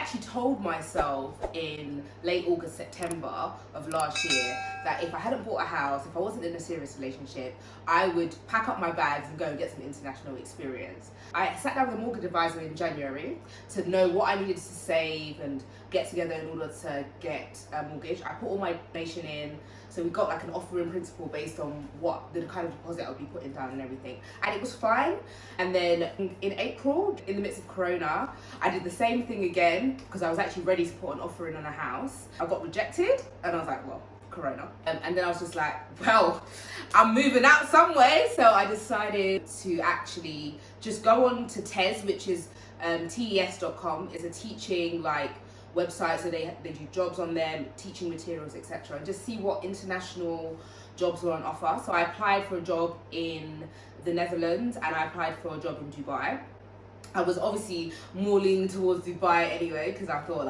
actually told myself in late August, September of last year that if I hadn't bought a house, if I wasn't in a serious relationship, I would pack up my bags and go and get some international experience. I sat down with a mortgage advisor in January to know what I needed to save and get together in order to get a mortgage. I put all my information in, so we got like an offer in principle based on what the kind of deposit I would be putting down and everything, and it was fine. And then in April, in the midst of Corona, I did the same thing again because I was actually ready to put an offer in on a house. I got rejected, and I was like, well, Corona. And then I was just like, well, I'm moving out some way. So I decided to actually just go on to TES, which is tes.com. It's a teaching website, so they do jobs on them, teaching materials, etc., and just see what international jobs were on offer. So I applied for a job in the Netherlands and I applied for a job in Dubai. I was obviously more leaning towards Dubai anyway because I thought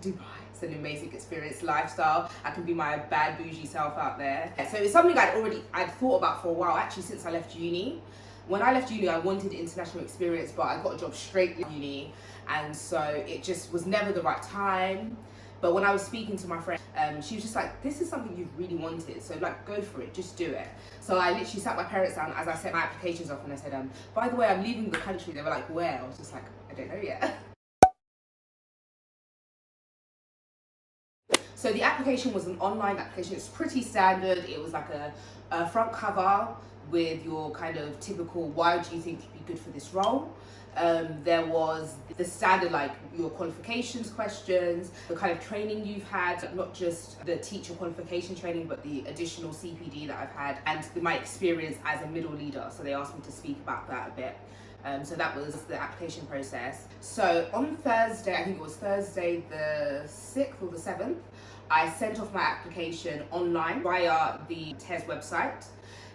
Dubai, it's an amazing experience, lifestyle. I can be my bad bougie self out there. So it's something I'd thought about for a while, actually, since I left uni. When I left uni, I wanted international experience, but I got a job straight in uni, and so it just was never the right time. But when I was speaking to my friend, she was just like, this is something you've really wanted, so go for it, just do it. So I literally sat my parents down as I set my applications off and I said, by the way, I'm leaving the country. They were like, where? I was just like, I don't know yet. So the application was an online application. It's pretty standard. It was like a front cover with your kind of typical, why do you think you'd be good for this role? There was the standard, your qualifications questions, the kind of training you've had, not just the teacher qualification training, but the additional CPD that I've had, and my experience as a middle leader. So they asked me to speak about that a bit. So that was the application process. So on Thursday, I think it was Thursday the 6th or the 7th, I sent off my application online via the TES website.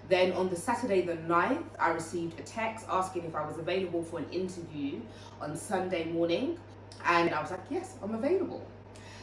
Then on the Saturday the 9th, I received a text asking if I was available for an interview on Sunday morning. And I was like, yes, I'm available.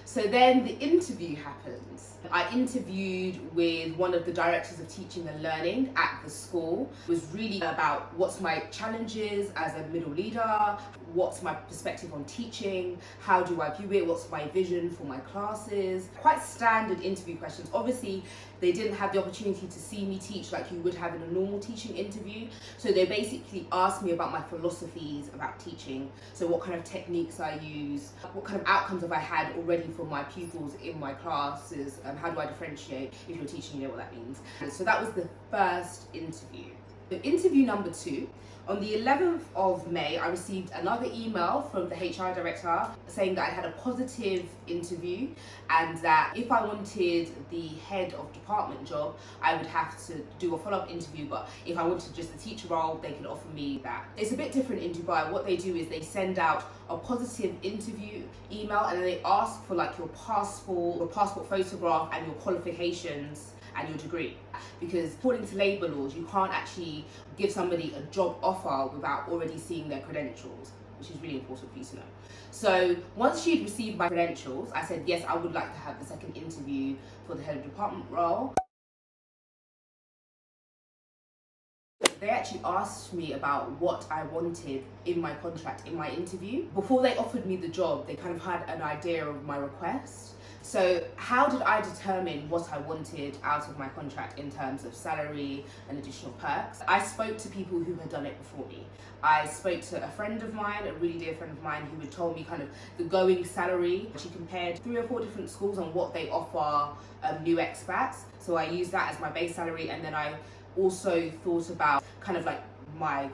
So then the interview happens. I interviewed with one of the directors of teaching and learning at the school. It was really about what's my challenges as a middle leader, what's my perspective on teaching, how do I view it, what's my vision for my classes. Quite standard interview questions. Obviously, they didn't have the opportunity to see me teach like you would have in a normal teaching interview. So they basically asked me about my philosophies about teaching. So what kind of techniques I use, what kind of outcomes have I had already for my pupils in my classes, how do I differentiate? If you're teaching, you know what that means. And so that was the first interview. The interview number 2, on the 11th of May, I received another email from the HR director saying that I had a positive interview and that if I wanted the head of department job, I would have to do a follow-up interview, but if I wanted just the teacher role, they could offer me that. It's a bit different in Dubai. What they do is they send out a positive interview email and then they ask for your passport photograph and your qualifications and your degree, because according to labour laws you can't actually give somebody a job offer without already seeing their credentials, which is really important for you to know. So once she'd received my credentials, I said yes, I would like to have the second interview for the head of department role. They actually asked me about what I wanted in my contract in my interview. Before they offered me the job, they kind of had an idea of my request. So how did I determine what I wanted out of my contract in terms of salary and additional perks? I spoke to people who had done it before me. I spoke to a friend of mine, a really dear friend of mine, who had told me kind of the going salary. She compared 3 or 4 different schools on what they offer new expats. So I used that as my base salary, and then I also thought about kind of my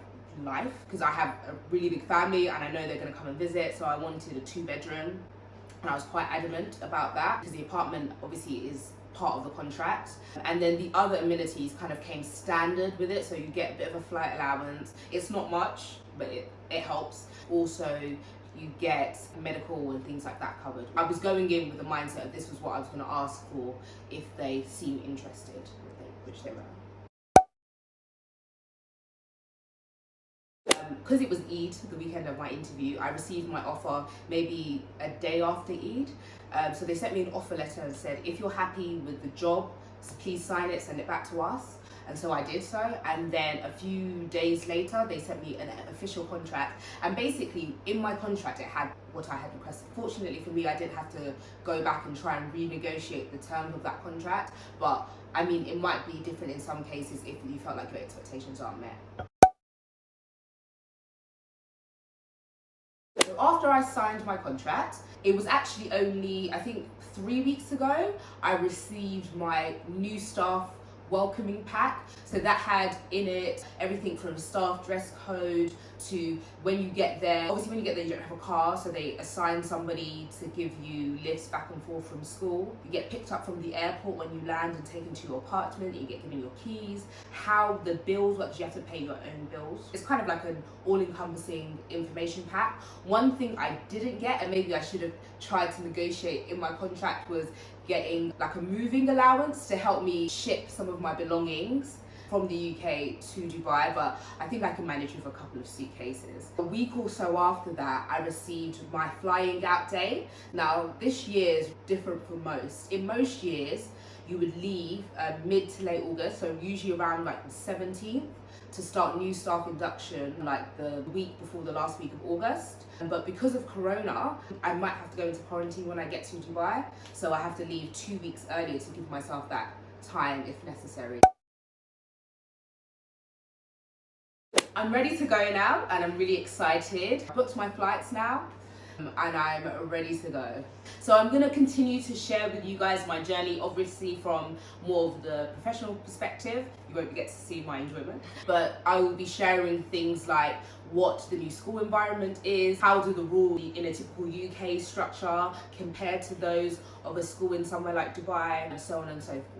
life, because I have a really big family and I know they're going to come and visit, so I wanted a 2-bedroom. And I was quite adamant about that because the apartment obviously is part of the contract. And then the other amenities kind of came standard with it. So you get a bit of a flight allowance. It's not much, but it helps. Also, you get medical and things like that covered. I was going in with the mindset of this was what I was going to ask for if they seem interested, which they were. Because it was Eid, the weekend of my interview, I received my offer maybe a day after Eid. So they sent me an offer letter and said, if you're happy with the job please sign it, send it back to us. And so I did so, and then a few days later they sent me an official contract, and basically in my contract it had what I had requested. Fortunately for me, I didn't have to go back and try and renegotiate the terms of that contract, but I mean, it might be different in some cases if you felt like your expectations aren't met. So after I signed my contract, it was actually only, I think, 3 weeks ago, I received my new staff welcoming pack. So that had in it everything from staff dress code to when you get there. Obviously when you get there you don't have a car, so they assign somebody to give you lifts back and forth from school. You get picked up from the airport when you land and taken to your apartment. You get given your keys, how the bills work, because you have to pay your own bills. It's kind of like an all-encompassing information pack. One thing I didn't get, and maybe I should have tried to negotiate in my contract, was getting like a moving allowance to help me ship some of my belongings from the UK to Dubai, but I think I can manage with a couple of suitcases. A week or so after that, I received my flying out day. Now, this year is different from most. In most years, you would leave mid to late August, so usually around like the 17th, to start new staff induction like the week before the last week of August. But because of Corona, I might have to go into quarantine when I get to Dubai, so I have to leave 2 weeks earlier to give myself that time if necessary. I'm ready to go now and I'm really excited. I booked my flights now and I'm ready to go. So I'm going to continue to share with you guys my journey, obviously from more of the professional perspective. You won't get to see my enjoyment, but I will be sharing things like what the new school environment is, how do the rules in a typical UK structure compare to those of a school in somewhere like Dubai, and so on and so forth.